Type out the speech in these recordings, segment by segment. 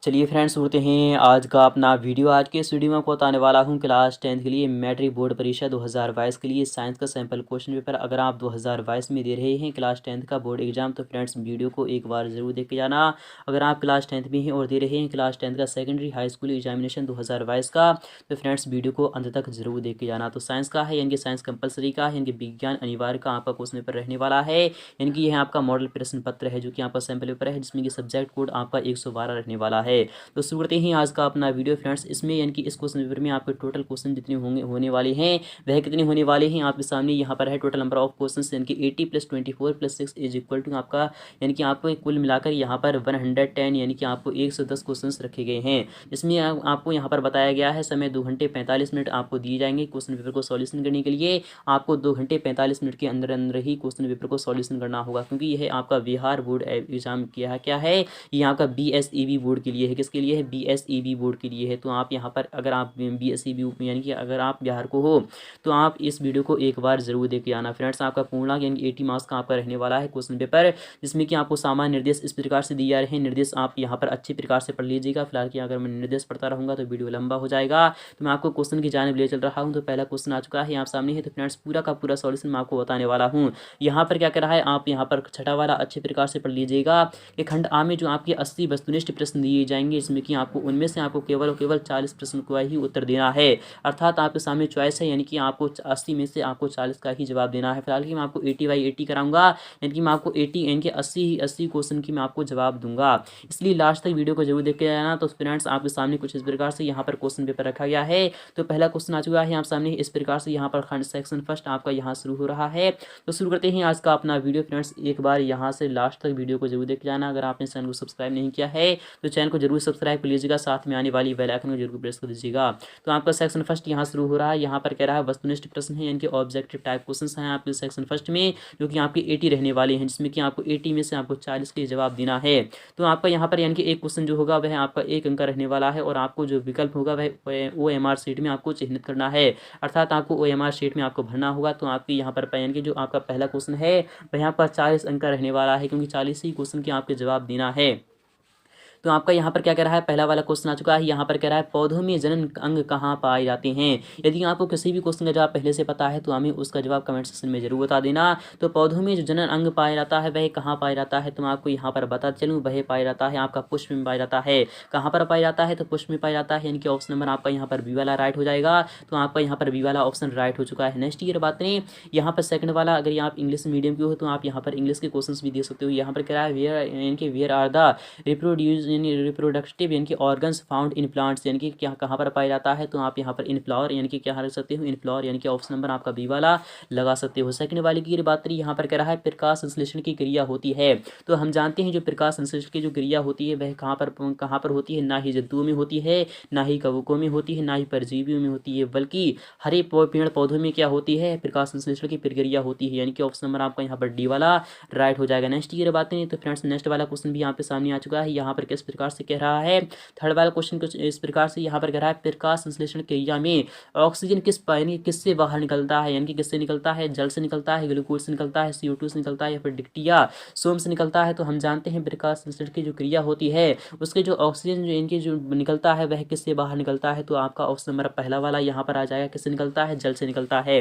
चलिए फ्रेंड्स, होते हैं आज का अपना वीडियो। आज के इस वीडियो में आपको बताने वाला हूं क्लास 10th के लिए मैट्रिक बोर्ड परीक्षा 2022 के लिए साइंस का सैंपल क्वेश्चन पेपर। अगर आप 2022 में दे रहे हैं क्लास 10th का बोर्ड एग्जाम तो फ्रेंड्स वीडियो को एक बार ज़रूर देख के जाना। अगर आप क्लास 10th में हैं और दे रहे हैं क्लास 10th का सेकेंडरी हाई स्कूल एग्जामिनेशन 2022 का तो फ्रेंड्स वीडियो को अंत तक जरूर देख के जाना। तो साइंस का है यानी कि साइंस कंपलसरी का है, यानी कि विज्ञान अनिवार्य का आपका क्वेश्चन पेपर रहने वाला है। यानी कि यह आपका मॉडल प्रश्न पत्र है जो कि आपका सैंपल पेपर है, जिसमें कि सब्जेक्ट कोड आपका 112 रहने वाला है। तो शुरू करते हैं आज का अपना वीडियो फ्रेंड्स। इसमें यानी कि इस क्वेश्चन पेपर में आपके टोटल क्वेश्चन जितने होने वाले हैं वह कितने होने वाले हैं आपके सामने यहाँ पर है। टोटल नंबर ऑफ क्वेश्चन यानी कि 80 + 24 + 6 इज इक्वल टू आपका यानी कि आपको कुल मिलाकर यहाँ पर 110 यानी कि आपको 110 क्वेश्चन रखे गए हैं। इसमें आपको यहाँ पर बताया गया है समय 2 घंटे 45 मिनट आपको दिए जाएंगे क्वेश्चन पेपर को सॉल्यूशन करने के लिए। आपको 2 घंटे 45 मिनट के अंदर अंदर ही क्वेश्चन पेपर को सॉल्यूशन करना होगा, क्योंकि यह आपका बिहार बोर्ड एग्जाम क्या है, ये आपका BSEB बोर्ड के लिए है। किसके लिए है? BSEB बोर्ड के लिए है। तो आप यहाँ पर अगर आप BSEB यानी कि अगर आप बिहार को हो तो आप इस वीडियो को एक बार जरूर देख के आना फ्रेंड्स। आपका पूर्णांक यानी 80 मार्क्स का आपका रहने वाला है क्वेश्चन पेपर, जिसमें कि आपको सामान्य निर्देश इस प्रकार से दिए जा रहे हैं। निर्देश आप यहाँ पर अच्छी प्रकार से पढ़ लीजिएगा। फिलहाल कि अगर मैं निर्देश पढ़ता रहूँगा तो वीडियो लंबा हो जाएगा, तो मैं आपको क्वेश्चन की जानिब ले चल रहा हूँ। तो पहला क्वेश्चन आ चुका है आप सामने है। तो फ्रेंड्स पूरा का पूरा सॉल्यूशन मैं आपको बताने वाला हूँ। यहाँ पर क्या कर रहा है, आप यहाँ पर छठा वाला अच्छे प्रकार से पढ़ लीजिएगा कि खंड आ में जो आपके 80 वस्तुनिष्ठ प्रश्न दिए जाएंगे, इसमें कि आपको उनमें से आपको केवल 40 प्रश्न का ही उत्तर देना है। अर्थात आपके सामने चॉइस है, यानी कि आपको 80 में से आपको 40 का ही जवाब देना है। फिलहाल कि मैं आपको 80/80 कराऊंगा, यानी कि मैं आपको 80 यानी कि 80 क्वेश्चन की मैं आपको जवाब दूंगा। इसलिए लास्ट तक वीडियो को जरूर देख के जाना। तो फ्रेंड्स आपके सामने कुछ इस प्रकार से यहाँ पर क्वेश्चन पेपर रखा गया है। तो पहला क्वेश्चन आ चुका है आप सामने इस प्रकार से। यहाँ पर खंड सेक्शन फर्स्ट आपका यहाँ शुरू हो रहा है। तो शुरू करते हैं आज का अपना वीडियो फ्रेंड्स। एक बार यहाँ से लास्ट तक वीडियो को जरूर देख जाना। अगर आपने चैनल को सब्सक्राइब नहीं किया है तो चैनल को जरूर सब्सक्राइब कर लीजिएगा, साथ में आने वाली बेल आइकन को जरूर प्रेस कर दीजिएगा। तो आपका सेक्शन फर्स्ट यहाँ शुरू हो रहा है। यहाँ पर कह रहा है वस्तुनिष्ठ प्रश्न है, यानी कि ऑब्जेक्टिव टाइप क्वेश्चन हैं आपके सेक्शन फर्स्ट में, जो कि आपके 80 रहने वाले हैं, जिसमें कि आपको 80 में से आपको 40 के जवाब देना है। तो आपका यहाँ पर यानी कि एक क्वेश्चन जो होगा वह आपका 1 अंक का रहने वाला है, और आपको जो विकल्प होगा वह OMR शीट में आपको चिन्हित करना है। अर्थात आपको OMR शीट में आपको भरना होगा। तो आपकी यहाँ पर यानी कि जो आपका पहला क्वेश्चन है वह यहाँ पर 40 अंक का रहने वाला है, क्योंकि 40 ही क्वेश्चन के आपके जवाब देना है। तो आपका यहाँ पर क्या कह रहा है, पहला वाला क्वेश्चन आ चुका है। यहाँ पर कह रहा है पौधों में जनन अंग कहाँ पाए जाते हैं। यदि आपको किसी भी क्वेश्चन का जवाब पहले से पता है तो हमें उसका जवाब कमेंट सेक्शन में जरूर बता देना। तो पौधों में जो जनन अंग पाया जाता है वह कहाँ पाया जाता है, तो मैं आपको यहाँ पर बता चलूँ वह पाया जाता है आपका पुष्प में पाया जाता है। कहाँ पर पाया जाता है, तो पुष्प में पाया जाता है, यानी कि ऑप्शन नंबर आपका यहाँ पर बी वाला राइट हो जाएगा। तो आपका यहाँ पर बी वाला ऑप्शन राइट हो चुका है। नेक्स्ट ईयर बात करें यहाँ पर सेकंड वाला, अगर आप इंग्लिश मीडियम की हो तो आप यहाँ पर इंग्लिश के क्वेश्चन भी दे सकते हो। यहाँ पर कह रहा है वेयर आर द रिप्रोडक्टिव यानी कि ऑर्गन्स फाउंड इन प्लांट्स, यानी कि क्या कहाँ पर पाया जाता है, तो आप यहाँ पर इन फ्लावर यानी कि क्या रख सकते हो, इन फ्लावर, यानी कि ऑप्शन नंबर आपका बी वाला लगा सकते हो। सेकंड वाले की बात करिए, यहाँ पर कह रहा है प्रकाश संश्लेषण की क्रिया होती है। तो हम जानते हैं जो प्रकाश संश्लेषण की जो क्रिया होती है वह कहाँ पर होती है, ना ही जंतुओं में होती है, ना ही कवकों में होती है, ना ही परजीवियों में होती है, बल्कि हरे पेड़ पौधों में क्या होती है, प्रकाश संश्लेषण की प्रक्रिया होती है, यानी कि ऑप्शन नंबर आपका यहाँ पर डी वाला राइट हो जाएगा। नेक्स्ट की बात करें तो फ्रेंड्स नेक्स्ट वाला क्वेश्चन भी यहाँ पे सामने आ चुका है। यहाँ पर किस प्रकार से कह रहा है, थर्ड वाला क्वेश्चन कुछ इस प्रकार से यहाँ पर कह रहा है प्रकाश संश्लेषण क्रिया में ऑक्सीजन किससे बाहर निकलता है, यानी कि किससे निकलता है, जल से निकलता है, ग्लूकोज से निकलता है, CO2 से निकलता है, या फिर डिक्टिया सोम से निकलता है। तो हम जानते हैं प्रकाश संश्लेषण की जो क्रिया होती है उसके जो ऑक्सीजन जो इनके जो निकलता है वह किससे बाहर निकलता है। तो आपका ऑप्शन नंबर पहला वाला यहाँ पर आ जाएगा, किससे निकलता है, जल से निकलता है।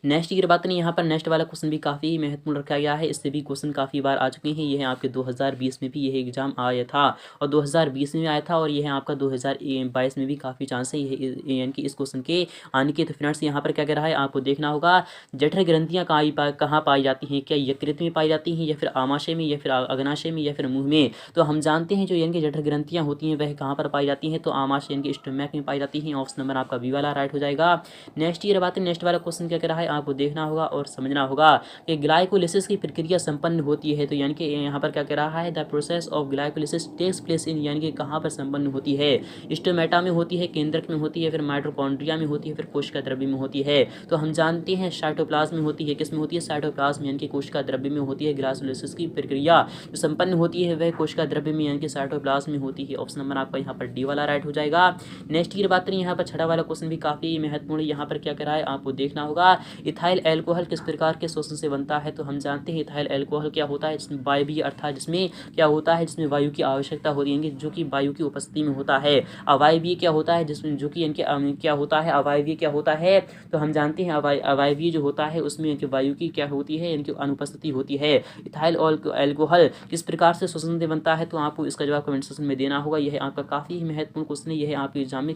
नेक्स्ट की बात नहीं, यहाँ पर नेक्स्ट वाला क्वेश्चन भी काफ़ी महत्वपूर्ण रखा गया है। इससे भी क्वेश्चन काफ़ी बार आ चुके हैं। यह आपके 2020 में भी यह एग्जाम आया था, और 2020 में आया था, और यह आपका 2022 में भी काफ़ी चांस है यानी कि इस क्वेश्चन के आने के। तो फ्रेंड्स यहाँ पर क्या कह रहा है, आपको देखना होगा जठर ग्रंथियाँ कहाँ पाई जाती हैं, क्या यकृत में पाई जाती हैं, या फिर आमाशय में, या फिर अग्नाशय में, या फिर मुँह में। तो हम जानते हैं जो यानी कि जठर ग्रंथियाँ होती हैं वह कहाँ पर पाई जाती हैं, तो आमाशय यानी कि स्टोमैक में पाई जाती हैं। ऑप्शन नंबर आपका बी वाला राइट हो जाएगा। नेक्स्ट ईयर बात है, नेक्स्ट वाला क्वेश्चन क्या कह रहा है, आपको देखना होगा और समझना होगा कि ग्लाइकोलिसिस की प्रक्रिया संपन्न होती है। तो यानी कि यहाँ पर क्या कह रहा है, the process of glycolysis takes place in, यानी कि कहाँ पर संपन्न होती है, स्टोमेटा में होती है, केंद्रक में होती है, फिर माइटोकॉन्ड्रिया में होती है, फिर कोशिका द्रव्य में होती है। तो हम जानते हैं साइटोप्लाज्म में होती है। किस में होती है, साइटोप्लाज्म यानी कि कोशिका द्रव्य में होती है। ग्लाइकोलिसिस की प्रक्रिया जो संपन्न होती है वह कोशिका द्रव्य में यानी कि साइटोप्लाज्म में होती है। ऑप्शन नंबर आपका यहाँ पर डी वाला राइट हो जाएगा। नेक्स्ट की बात करें यहाँ पर छठा वाला क्वेश्चन भी काफी महत्वपूर्ण। यहाँ पर क्या कह रहा है, आपको देखना होगा इथाइल एल्कोहल किस प्रकार के शोषण से बनता है? तो हम जानते हैं इथाइल एल्कोहल क्या होता है, जिसमें वायवीय अर्थात जिसमें क्या होता है, जिसमें वायु की आवश्यकता होती है, जो कि वायु की उपस्थिति में होता है। अवायवीय क्या होता है, जिसमें जो कि इनके क्या होता है, अवायवीय क्या होता है, तो हम जानते हैं अवायवीय जो होता है उसमें इनके वायु की क्या होती है, इनकी अनुपस्थिति होती है। इथाइल एल्कोहल किस प्रकार से शोषण से बनता है? तो आपको इसका जवाब कमेंट सेक्शन में देना होगा। यह आपका काफ़ी महत्वपूर्ण क्वेश्चन है, यह आपके एग्जाम में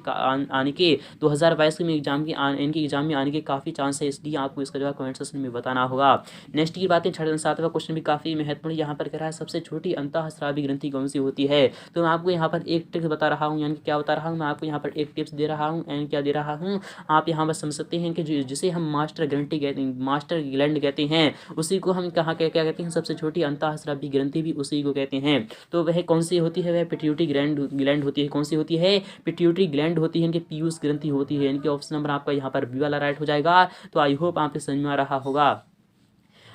आने के 2022 में एग्जाम की इनके एग्जाम में आने के काफ़ी चांस है, इसलिए आपको इसका जवाब कमेंट सेक्शन में बताना होगा। नेक्स्ट की बात है 7वां क्वेश्चन भी काफ़ी महत्वपूर्ण, यहाँ पर कह रहा है सबसे छोटी अंतःस्रावी ग्रंथि कौन सी होती है? तो मैं आपको यहाँ पर एक ट्रिक्स बता रहा हूँ, यानी क्या बता रहा हूँ, मैं आपको यहाँ पर एक टिप्स दे रहा हूँ एंड क्या दे रहा हूँ, आप यहाँ पर समझ सकते हैं कि जिसे हम मास्टर ग्रंथि कहते हैं, मास्टर ग्लैंड कहते हैं, उसी को हम कहाँ क्या कहते हैं, सबसे छोटी अंतःस्रावी ग्रंथि भी उसी को कहते हैं। तो वह कौन सी होती है? वह पिट्यूटरी ग्लैंड होती है। कौन सी होती है? पिट्यूटरी ग्लैंड होती है, इनकी पीयूष ग्रंथि होती है। इनके ऑप्शन नंबर आपका यहाँ पर बी वाला राइट हो जाएगा। तो आई होप आपको समझ में आ रहा होगा।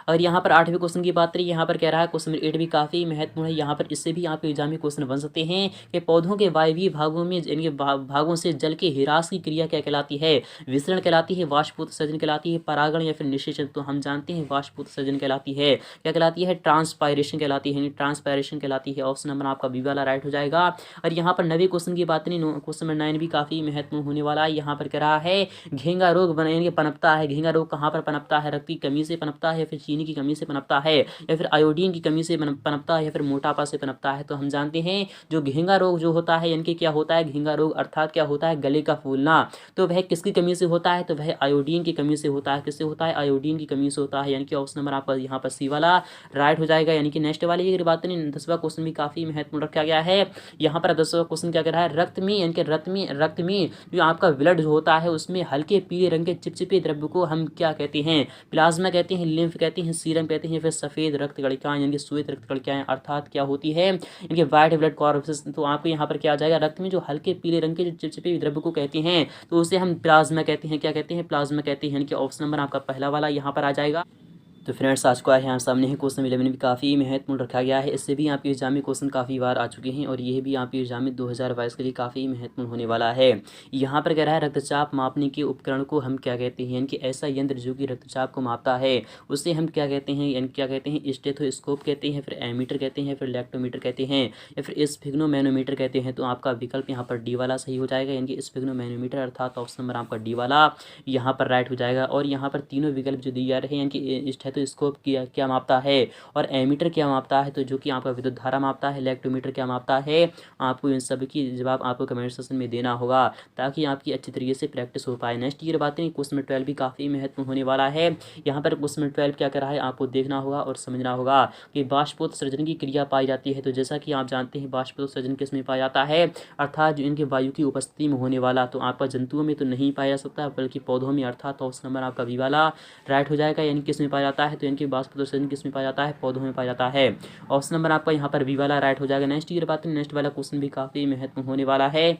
अगर यहाँ पर 8वें क्वेश्चन की बात करें, यहाँ पर कह रहा है क्वेश्चन नंबर 8 भी काफ़ी महत्वपूर्ण है। यहाँ पर इससे भी आपके एग्जाम में क्वेश्चन बन सकते हैं कि पौधों के वायवीय भागों में इनके भागों से जल के ह्रास की क्रिया क्या कहलाती है? विसरण कहलाती है, वाष्पोत्सर्जन कहलाती है, परागण या फिर निषेचन? तो हम जानते हैं वाष्पोत्सर्जन कहलाती है। क्या कहलाती है? ट्रांसपायरेशन कहलाती है, ट्रांसपायरेशन कहलाती है। ऑप्शन नंबर आपका बी वाला राइट हो जाएगा। और यहाँ पर 9वें क्वेश्चन की बात करें, क्वेश्चन नंबर 9 भी काफ़ी महत्वपूर्ण होने वाला है। यहाँ पर कह रहा है घेंगा रोग पनपता है। घेंगा रोग कहाँ पर पनपता है? रक्त की कमी से पनपता है, फिर चीनी की कमी से पनपता है, या फिर आयोडीन की कमी से पनपता है, या फिर मोटापा से पनपता है? तो हम जानते हैं जो घेंगा रोग जो होता है, इनके क्या होता है, घेंगा रोग अर्थात क्या होता है, गले का फूलना। तो वह किसकी कमी से होता है? तो वह आयोडीन की कमी से होता है। किससे होता है? आयोडीन की कमी से होता है। यानी कि ऑप्शन नंबर आपका यहाँ पर सी वाला राइट हो जाएगा। यानी कि नेक्स्ट वाली अगर बात करें, 10वां क्वेश्चन भी काफी महत्वपूर्ण रखा गया है। यहाँ पर 10वां क्वेश्चन क्या कह रहा है, रक्त में यानी कि रक्त में जो आपका ब्लड जो होता है उसमें हल्के पीले रंग के चिपचिपे द्रव्य को हम क्या कहते हैं? प्लाज्मा कहते हैं, लिम्फ कहते हैं, सीरम कहते हैं, फिर सफेद रक्त कणिकाएं यानी कि श्वेत रक्त कणिकाएं अर्थात क्या होती है, इनके व्हाइट ब्लड कॉर्पसेस। तो आपको यहाँ पर क्या आ जाएगा, रक्त में जो हल्के पीले रंग के जो चिपचिपे द्रव्य को कहते हैं तो उसे हम प्लाज्मा कहते हैं। क्या कहते हैं? प्लाज्मा कहते हैं। यानी कि ऑप्शन नंबर आपका पहला वाला यहाँ पर आ जाएगा। तो फ्रेंड्स आज को यहाँ सामने ही क्वेश्चन 11 भी काफ़ी महत्वपूर्ण रखा गया है। इससे भी आपके एग्जाम में क्वेश्चन काफ़ी बार आ चुके हैं और यह भी आपके एग्जाम में 2022 के लिए काफ़ी महत्वपूर्ण होने वाला है। यहाँ पर कह रहा है रक्तचाप मापने के उपकरण को हम क्या कहते हैं? यानी कि ऐसा यंत्र जो कि रक्तचाप को मापता है उसे हम क्या कहते हैं? यानी क्या कहते हैं? स्टेथोस्कोप कहते हैं, फिर एमीटर कहते हैं, फिर लैक्टोमीटर कहते हैं, या फिर स्फिग्नोमैनोमीटर कहते हैं। तो आपका विकल्प यहाँ पर डी वाला सही हो जाएगा। यानी कि स्फिग्नोमैनोमीटर अर्थात ऑप्शन नंबर आपका डी वाला यहाँ पर राइट हो जाएगा। और यहाँ पर तीनों विकल्प जो दिए जा रहे हैं, यानी कि स्टेथोस्कोप क्या मापता है और एमीटर क्या मापता है, तो जो कि आपका विद्युत धारा मापता है, लैक्टोमीटर क्या मापता है, आपको इन सब की जवाब आपको कमेंट सेक्शन में देना होगा ताकि आपकी अच्छी तरीके से प्रैक्टिस हो पाए। नेक्स्ट ईयर बात करें, क्वेश्चन 12 भी काफ़ी महत्वपूर्ण होने वाला है। यहाँ पर क्वेश्चन 12 क्या कर रहा है आपको देखना होगा और समझना होगा कि बाष्पोत्सर्जन की क्रिया पाई जाती है। तो जैसा कि आप जानते हैं बाष्पोत्सर्जन किस में पाया जाता है, अर्थात जो इनके वायु की उपस्थिति में होने वाला। तो आपका जंतुओं में तो नहीं पाया जा सकता बल्कि पौधों में, अर्थात ऑप्शन नंबर आपका बी वाला राइट हो जाएगा। यानी किस में पाया जाता है? तो इनके बाष्पोत्सर्जन किस में पाया जाता है? पौधों में पाया जाता है। ऑप्शन नंबर आपका यहाँ पर बी वाला राइट हो जाएगा। नेक्स्ट ईयर बात करें, नेक्स्ट वाला क्वेश्चन भी काफी महत्वपूर्ण होने वाला है।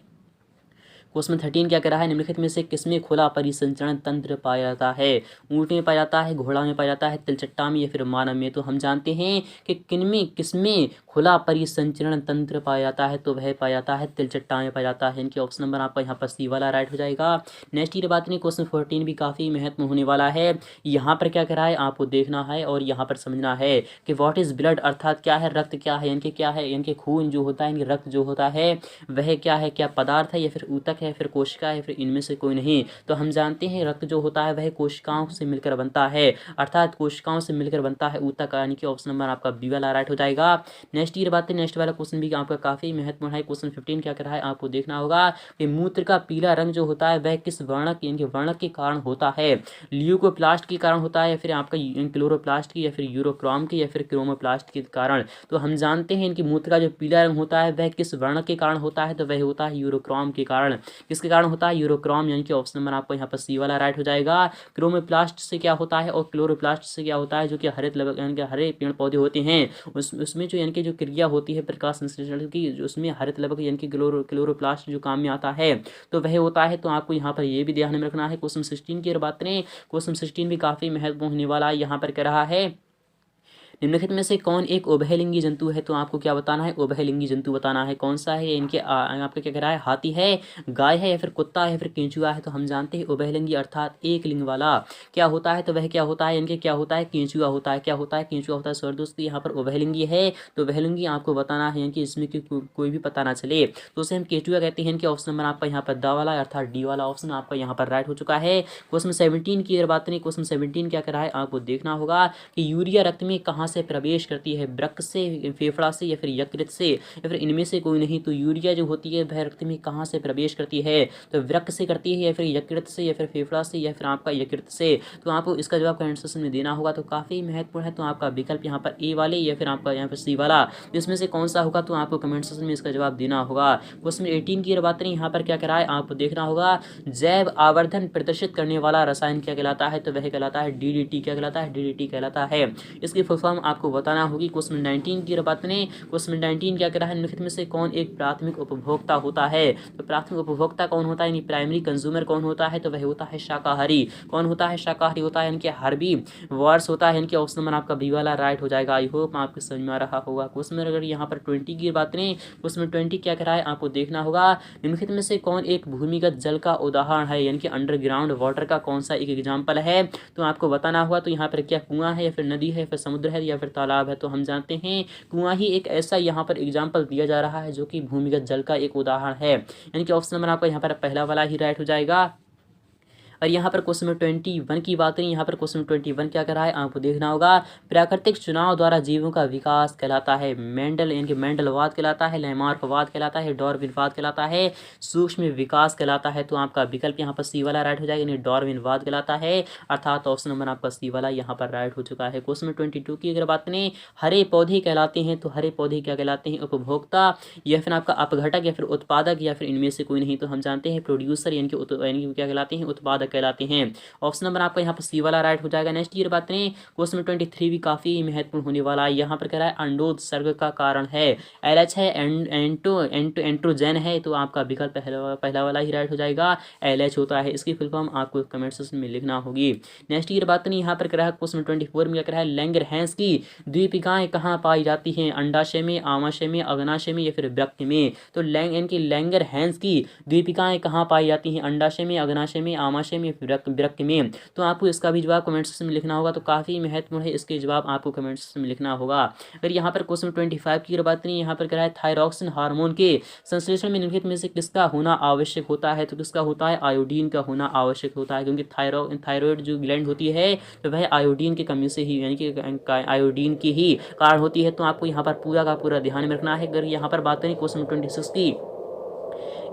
क्वेश्चन 13 क्या कह रहा है, निम्नलिखित में से किसमें खुला परिसंचरण तंत्र पाया जाता है? ऊँट में पाया जाता है, घोड़ा में पाया जाता है, तिलचट्टा में, या फिर मानव में? तो हम जानते हैं कि किसमें खुला परिसंचरण तंत्र पाया जाता है, तो वह पाया जाता है तिलचट्टा में पाया जाता है। इनके ऑप्शन नंबर आपका यहाँ पर सी वाला राइट हो जाएगा। नेक्स्ट ईयर बात नहीं, क्वेश्चन 14 भी काफ़ी महत्वपूर्ण होने वाला है। यहाँ पर क्या कह रहा है आपको देखना है और यहाँ पर समझना है कि व्हाट इज ब्लड अर्थात क्या है, रक्त क्या है, इनके क्या है, इनके खून जो होता है, इनके रक्त जो होता है वह क्या है, क्या पदार्थ है, या फिर ऊतक है, फिर कोशिका है, फिर इनमें से कोई नहीं? तो हम जानते हैं रक्त जो होता है वह कोशिकाओं से मिलकर बनता है, अर्थात कोशिकाओं से मिलकर बनता है ऊतक। यानी कि ऑप्शन नंबर आपका बी वाला राइट हो जाएगा। नेक्स्ट ईयर बात है, नेक्स्ट वाला क्वेश्चन भी आपका काफी महत्वपूर्ण है। क्वेश्चन 15 क्या कर रहा है आपको देखना होगा कि मूत्र का पीला रंग जो होता है वह किस वर्णक यानी कि वर्णक के कारण होता है? ल्यूकोप्लास्ट के कारण होता है, या फिर आपका क्लोरोप्लास्ट की, या फिर यूरोक्रॉम की, या फिर क्रोमोप्लास्ट के कारण? तो हम जानते हैं इनकी मूत्र का जो पीला रंग होता है वह किस वर्णक के कारण होता है? तो वह होता है यूरोक्रॉम के कारण। किसके कारण होता है? यूरोक्रॉम। यानी कि ऑप्शन नंबर आपको यहाँ पर सी वाला राइट हो जाएगा। क्रोमोप्लास्ट से क्या होता है और क्लोरोप्लास्ट से क्या होता है? जो कि हरित यानी कि हरे पेड़ पौधे होते हैं उसमें जो यानी कि जो क्रिया होती है प्रकाश संश्लेषण की, उसमें हरित लवक यानी कि क्लोरोप्लास्ट जो काम में आता है तो वह होता है। तो आपको यहाँ पर ये भी ध्यान में रखना है। क्वेश्चन 16 की बात करें, क्वेश्चन 16 भी काफी महत्वपूर्ण होने वाला है। यहाँ पर कह रहा है निम्नलिखित में से कौन एक उभयलिंगी जंतु है? तो आपको क्या बताना है? उभयलिंगी जंतु बताना है। कौन सा है? इनके आपका क्या कह रहा है? हाथी है, गाय है, या फिर कुत्ता है, या फिर केंचुआ है? तो हम जानते हैं उभयलिंगी अर्थात एक लिंग वाला क्या होता है, तो वह क्या होता है? इनके क्या होता है? केंचुआ होता है। क्या होता है? केंचुआ होता है। सर दोस्तों यहाँ पर उभयलिंगी है तो उभयलिंगी आपको बताना है, यानी कि इसमें कोई भी पता ना चले तो उसे हम केंचुआ कहते हैं। इनके ऑप्शन नंबर आपका यहाँ पर द वाला अर्थात डी वाला ऑप्शन आपका यहाँ पर राइट हो चुका है। क्वेश्चन 17 की अगर बात करें, क्वेश्चन 17 क्या कर रहा है? आपको देखना होगा कि यूरिया रक्त में कहाँ से प्रवेश करती है? वृक्क से, फेफड़ा से, या फिर यकृत से, या फिर इनमें से कोई नहीं। तो यूरिया जो होती है वह रक्त में कहाँ से प्रवेश करती है? तो वृक्क से करती है, या फिर यकृत से, या फिर फेफड़ा से, या फिर आपका यकृत से। तो आपको इसका जवाब कमेंट सेक्शन में देना होगा। तो काफ़ी महत्वपूर्ण है। तो आपका विकल्प यहाँ पर ए वाले या फिर आपका यहाँ पर सी वाला, इसमें से कौन सा होगा? तो आपको कमेंट सेक्शन में इसका जवाब देना होगा। क्वेश्चन 18 की बात करें, यहाँ पर क्या कराए आपको देखना होगा। जैव आवर्धन प्रदर्शित करने वाला रसायन क्या कहलाता है? तो वह कहलाता है डीडीटी। क्या कहलाता है? डीडीटी कहलाता है। इसकी फुल फॉर्म आपको बताना होगी। क्वेश्चन 19 की बात करें, क्वेश्चन 19 क्या कह रहा है? निम्नलिखित में से कौन एक प्राथमिक उपभोक्ता होता है? तो प्राथमिक उपभोक्ता कौन होता है? यानी प्राइमरी कंज्यूमर कौन होता है? तो वह होता है शाकाहारी। कौन होता है? शाकाहारी होता है। इनके हर्बी वर्स होता है। इनके ऑप्शन नंबर आपका बी वाला राइट हो जाएगा। आई होप आपको समझ में आ रहा होगा। क्वेश्चन अगर यहाँ पर 20 की बात करें, क्वेश्चन 20 क्या कह रहा है? आपको देखना होगा निम्नलिखित में से कौन एक भूमिगत जल का उदाहरण है? यानी कि अंडरग्राउंड वाटर का कौन सा एक एग्जाम्पल है? तो आपको बताना होगा। तो यहाँ पर क्या कुआं है, या फिर नदी है, या फिर समुद्र है, या फिर तालाब है? तो हम जानते हैं कुआं ही एक ऐसा यहाँ पर एग्जाम्पल दिया जा रहा है जो कि भूमिगत जल का एक उदाहरण है। यानी कि ऑप्शन नंबर आपका यहाँ पर पहला वाला ही राइट हो जाएगा। और यहाँ पर क्वेश्चन नंबर 21 की बात करें, यहाँ पर क्वेश्चन 21 क्या कर रहा है? आपको देखना होगा। प्राकृतिक चुनाव द्वारा जीवों का विकास कहलाता है मेंडल, यानी कि मेंडलवाद कहलाता है, लैमार्कवाद कहलाता है, डार्विनवाद कहलाता है, सूक्ष्म विकास कहलाता है। तो आपका विकल्प यहाँ पर सी वाला राइट हो जाएगा, यानी डार्विनवाद कहलाता है, अर्थात ऑप्शन नंबर आपका सी वाला यहाँ पर राइट हो चुका है। क्वेश्चन नंबर 22 की अगर बात करें, हरे पौधे कहलाते हैं। तो हरे पौधे क्या कहलाते हैं? उपभोक्ता, या फिर आपका अपघटक, या फिर उत्पादक, या फिर इनमें से कोई नहीं। तो हम जानते हैं प्रोड्यूसर, यानी कि क्या कहलाते हैं? उत्पादक कहलाते हैं। ऑप्शन नंबर आपका यहाँ पर सी वाला राइट हो जाएगा। नेक्स्ट ईयर बात करें, क्वेश्चन नंबर 23 भी काफी महत्वपूर्ण होने वाला है। यहाँ पर कह रहा है अंडोत्सर्ग का कारण है एलएच है, एंट्रोजन है। तो आपका विकल्प पहला वाला ही राइट हो जाएगा, एलएच होता है। इसकी फुल फॉर्म आपको कमेंट सेक्शन में लिखना होगी। नेक्स्ट ईयर बात करें, यहाँ पर कह रहा है क्वेश्चन 24 में क्या कह रहा है? लैंगरहैंस की द्वीपिकाएं कहाँ पाई जाती हैं? अंडाशय में, आमाशय में, अग्नाशय में, या फिर वृक्क में? तो इनकी लैंगरहैंस की द्वीपिकाएं कहाँ पाई जाती हैं? अंडाशय में, अग्नाशय में, आमाशय में, वृक्क में? तो आपको इसका भी जवाब कमेंट सेक्शन में लिखना होगा। तो काफी महत्वपूर्ण है, इसके जवाब आपको कमेंट सेक्शन में लिखना होगा। अगर यहाँ पर क्वेश्चन 25 की बात करें, यहाँ पर कह रहा है थायरॉक्सिन हार्मोन के संश्लेषण में निम्नलिखित में से किसका होना आवश्यक होता है? तो किसका होता है? आयोडीन का होना आवश्यक होता है, क्योंकि थायराइड जो ग्लैंड होती है तो वह आयोडीन की कमी से ही, यानी कि आयोडीन की ही कारण होती है। तो आपको यहाँ पर पूरा का पूरा ध्यान में रखना है। अगर यहाँ पर बात करें क्वेश्चन 26 की,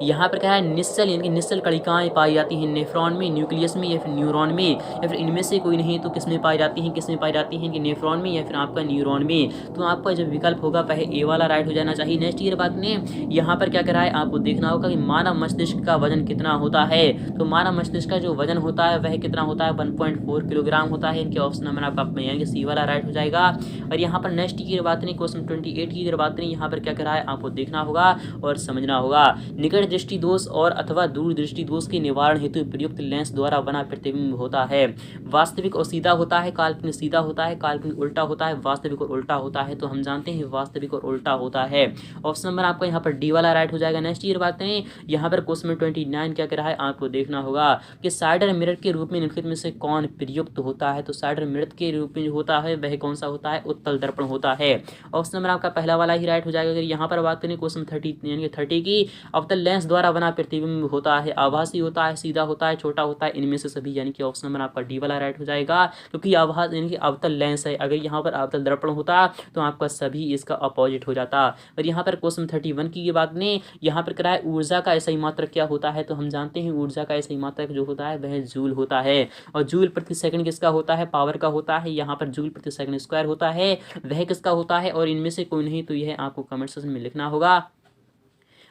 यहाँ पर क्या है? निश्चल, यानी कि निश्चल कणिकाएं पाई जाती हैं नेफ्रॉन में, न्यूक्लियस में, या फिर न्यूरॉन में, या फिर इनमें से कोई नहीं। तो किसमें पाई जाती हैं? किसमें पाई जाती हैं? कि नेफ्रॉन में, या फिर आपका न्यूरॉन में। तो आपका जो विकल्प होगा वह ए वाला राइट हो जाना चाहिए। नेक्स्ट ईयर बात में यहाँ पर क्या करा है? आपको देखना होगा कि मानव मस्तिष्क का वजन कितना होता है? तो मानव मस्तिष्क का जो वजन होता है वह कितना होता है? 1.4 किलोग्राम होता है। इनके ऑप्शन नंबर आपका यानी कि सी वाला राइट हो जाएगा। और यहाँ पर नेक्स्ट की बात नहीं, क्वेश्चन 28 की अगर बात करें, यहाँ पर क्या करा है? आपको देखना होगा और समझना होगा। निकट दृष्टि दोष और अथवा दूर दृष्टि दोष के निवारण हेतु प्रयुक्त लेंस द्वारा बना प्रतिबिंब होता है वास्तविक और सीधा होता है, काल्पनिक सीधा होता है, काल्पनिक उल्टा होता है, वास्तविक और उल्टा होता है। तो हम जानते हैं वास्तविक और उल्टा होता है। ऑप्शन नंबर आपका यहाँ पर डी वाला राइट हो जाएगा। नेक्स्ट ईयर बात करें, यहाँ पर क्वेश्चन 29 क्या कह रहा है? आपको देखना होगा कि साइडर मिरर के रूप में निम्नलिखित में से कौन प्रयुक्त होता है? तो साइडर मिरर के रूप में जो होता है वह कौन सा होता है? उत्तल दर्पण होता है। ऑप्शन नंबर आपका पहला वाला ही राइट हो जाएगा। अगर यहाँ पर बात करें क्वेश्चन 30 यानी कि 30 की, अवतल लेंस द्वारा बना प्रतिबिंब होता है आभासी होता है, सीधा होता है, छोटा होता है, इनमें से सभी, यानी कि ऑप्शन नंबर आपका डी वाला राइट हो जाएगा। क्योंकि आभास यानी कि अवतल लेंस है, अगर यहाँ पर अवतल दर्पण होता तो आपका सभी इसका अपोजिट हो जाता। और यहाँ पर क्वेश्चन 31 की बात ने यहाँ पर कराए ऊर्जा का ऐसा ही मात्रक क्या होता है? तो हम जानते हैं ऊर्जा का ऐसा ही मात्रक जो होता है वह जूल होता है। और जूल प्रति सेकंड किसका होता है? पावर का होता है। यहाँ पर जूल प्रति सेकंड स्क्वायर होता है, वह किसका होता है? और इनमें से कोई नहीं। तो यह आपको कमेंट सेक्शन में लिखना होगा।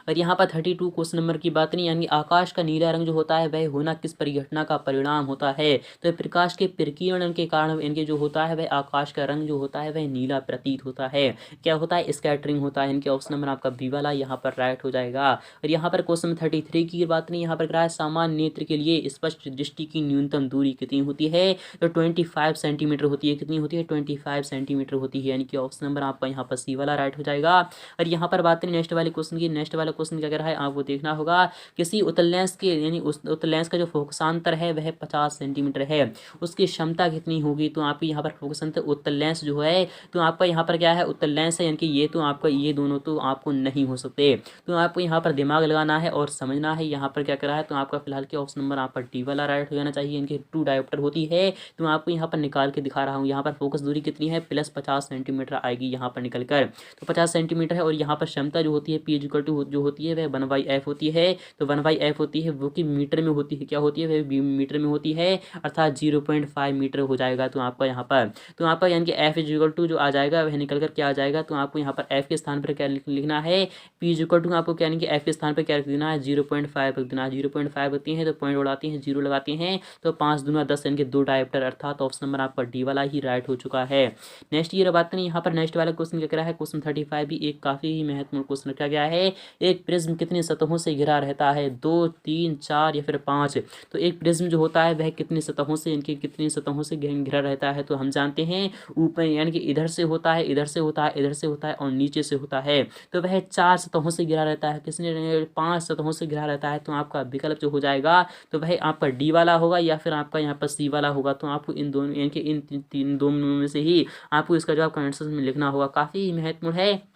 और यहाँ पर 32 क्वेश्चन नंबर की बात नहीं, यानी आकाश का नीला रंग जो होता है वह होना किस परिघटना का परिणाम होता है। तो प्रकाश के प्रकीर्णन के कारण इनके जो होता है वह आकाश का रंग जो होता है वह नीला प्रतीत होता है। क्या होता है, स्कैटरिंग होता है। इनके ऑप्शन नंबर आपका बी वाला यहाँ पर राइट हो जाएगा। और यहाँ पर क्वेश्चन 33 की बात नहीं, यहाँ पर कह रहा है सामान्य नेत्र के लिए स्पष्ट दृष्टि की न्यूनतम दूरी कितनी होती है। तो 25 सेंटीमीटर होती है। कितनी होती है, 25 सेंटीमीटर होती है, यानी कि ऑप्शन नंबर आपका यहाँ पर सी वाला राइट हो जाएगा। और यहाँ पर बात करें नेक्स्ट वाले क्वेश्चन की, नेक्स्ट वाला क्वेश्चन क्या कह रहा है आपको देखना होगा। किसी उत्तल लेंस के यानी उस उत्तल लेंस का जो फोकसांतर है वह 50 सेंटीमीटर है, उसकी क्षमता कितनी होगी। तो आपकी यहाँ पर फोकसांतर उत्तल लेंस जो है, तो आपका यहाँ पर क्या है, उत्तल लेंस है, यानी कि ये तो आपका ये दोनों तो आपको नहीं हो सकते। तो आपको यहाँ पर दिमाग लगाना है और समझना है यहाँ पर क्या करा है। तो आपका फिलहाल के ऑप्शन नंबर आप पर डी वाला राइट हो जाना चाहिए। इनकी 2 डायोप्टर होती है, तो आपको यहाँ पर निकाल के दिखा रहा हूँ। यहाँ पर फोकस दूरी कितनी है, प्लस 50 सेंटीमीटर आएगी यहाँ पर निकल कर। तो 50 सेंटीमीटर है। और यहाँ पर क्षमता जो होती है पी इक्वल टू जो होती है वह 1/f होती है। तो 1/f होती है वो कि मीटर में होती है। क्या होती है, वह मीटर में होती है, अर्थात 0.5 मीटर हो जाएगा। तो आपका यहाँ पर तो आपका यानी कि एफ इक्वल टू जो आ जाएगा वह निकल कर क्या आ जाएगा। तो आपको यहाँ पर एफ के स्थान पर क्या लिखना है, पी इक्वल टू आपको क्या यानी कि एफ के स्थान पर क्या रख देना है, 0.5 रख देना है। 0.5 होती है तो पॉइंट उड़ाती हैं, 0 लगाते हैं, तो 5 दूना 10 यानी कि 2 डायोप्टर, अर्थात ऑप्शन नंबर आपका डी वाला ही राइट हो चुका है। नेक्स्ट ये बात करें, यहाँ पर नेक्स्ट वाला क्वेश्चन क्या कह रहा है, क्वेश्चन 35 भी एक काफ़ी ही महत्वपूर्ण क्वेश्चन रखा गया है। एक प्रिज्म कितनी सतहों से घिरा रहता है, 2, 3, 4 या फिर 5। तो एक प्रिज्म जो होता है वह कितनी सतहों से इनकी कितनी सतहों से घिरा रहता है। तो हम जानते हैं ऊपर यानी कि इधर से होता है, इधर से होता है, इधर से होता है और नीचे से होता है। तो वह 4 सतहों से घिरा रहता है, किसने 5 सतहों से घिरा रहता है। तो आपका विकल्प जो हो जाएगा तो वह आपका डी वाला होगा या फिर आपका यहाँ पर सी वाला होगा। तो आपको इन दोनों यानी कि इन तीन दोनों में से ही आपको इसका जवाब कमेंट सेक्शन में लिखना होगा। काफ़ी महत्वपूर्ण है।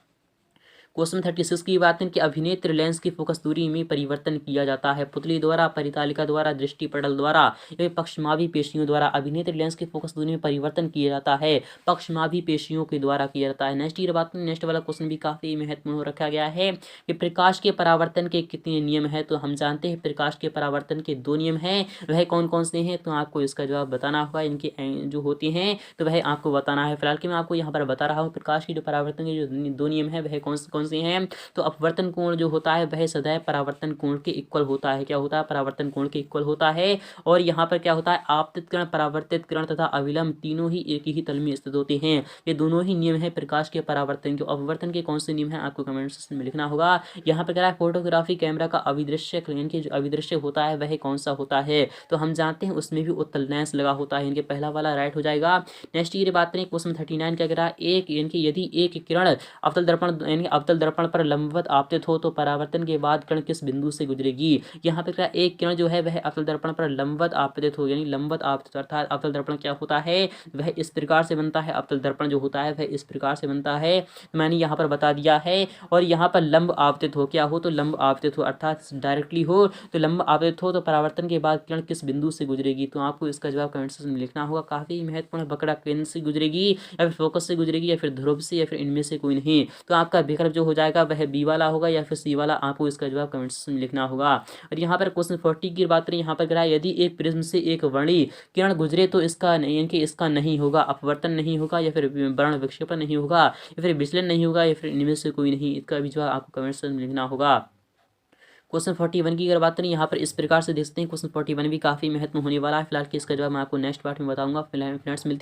क्वेश्चन 36 की बात है कि अभिनेत्र लेंस की फोकस दूरी में परिवर्तन किया जाता है पुतली द्वारा, परितालिका द्वारा, दृष्टिपटल द्वारा या पक्षमाभी पेशियों द्वारा। अभिनेत्र लेंस की फोकस दूरी में परिवर्तन किया जाता है पक्षमाभी पेशियों के द्वारा किया जाता है। नेक्स्ट वाला क्वेश्चन भी काफी महत्वपूर्ण रखा गया है कि प्रकाश के परावर्तन के कितने नियम है। तो हम जानते हैं प्रकाश के परावर्तन के 2 नियम हैं, वह कौन कौन से हैं। तो आपको इसका जवाब बताना होगा, इनके जो होते हैं तो वह आपको बताना है। फिलहाल के मैं आपको यहाँ पर बता रहा हूँ प्रकाश की जो परावर्तन के जो 2 नियम है वह कौन से हैं। तो अपवर्तन कोण जो होता है वह सदैव परावर्तन कोण के इक्वल होता है। क्या होता है, परावर्तन कोण के इक्वल होता है। और यहाँ पर क्या होता है, आपतित किरण, परावर्तित किरण तथा अविलंब तीनों ही एक ही तल में स्थित होते हैं। ये दोनों ही नियम है प्रकाश के परावर्तन के। अपवर्तन के कौन से नियम है आपको कमेंट सेक्शन में लिखना होगा। यहाँ पर क्या है, फोटोग्राफी कैमरा का अभिदृश्य यानी जो अभिदृश्य होता है वह कौन सा होता है। तो हम जानते हैं उसमें भी उत्तल लेंस लगा होता है। इनके पहला वाला राइट हो जाएगा। नेक्स्ट ये बात करें क्वेश्चन 39 क्या कह रहा है, एक यानी कि यदि एक किरण अवतल दर्पण यानी अवतल दर्पण पर लंबवत आपतित हो तो परावर्तन के बाद किरण किस बिंदु से गुजरेगी। यहाँ पे क्या, एक किरण जो है वह अवतल दर्पण पर लंबवत आपतित हो, यानी लंबवत आपतित, अर्थात अवतल दर्पण क्या होता है वह इस प्रकार से बनता है। अवतल दर्पण जो होता है वह इस प्रकार से बनता है, मैंने यहाँ पर बता दिया है। और यहाँ पर लंब आपतित हो, क्या हो, तो लंब आपतित हो, अर्थात डायरेक्टली हो। तो लंब आपतित हो तो परावर्तन के बाद किरण किस बिंदु से गुजरेगी। तो आपको इसका जवाब कमेंट सेक्शन में लिखना होगा। काफी महत्वपूर्ण, बकरा केंद्र से गुजरेगी या फिर फोकस से गुजरेगी या फिर ध्रुव से या फिर इनमें से कोई नहीं। तो आपका विकल्प जो हो जाएगा वह बी वाला होगा या फिर सी वाला। आपको इसका जवाब कमेंट सेक्शन में लिखना होगा। और यहाँ पर क्वेश्चन 40 की बात करें, यहाँ पर कह यदि एक प्रिज्म से एक वर्णी किरण गुजरे तो इसका यानी कि इसका नहीं होगा, अपवर्तन नहीं होगा या फिर वर्ण विक्षेपण नहीं होगा या फिर विचलन नहीं होगा या फिर इनमें से कोई नहीं। इसका भी जवाब आपको कमेंट सेक्शन में लिखना होगा। क्वेश्चन 41 की अगर बात करें, यहाँ पर इस प्रकार से देखते हैं। क्वेश्चन 41 भी काफी महत्वपूर्ण होने वाला है। फिलहाल कि इसका जवाब मैं आपको नेक्स्ट पार्ट में बताऊंगा। फिलहाल फ्रेंड्स मिलते हैं।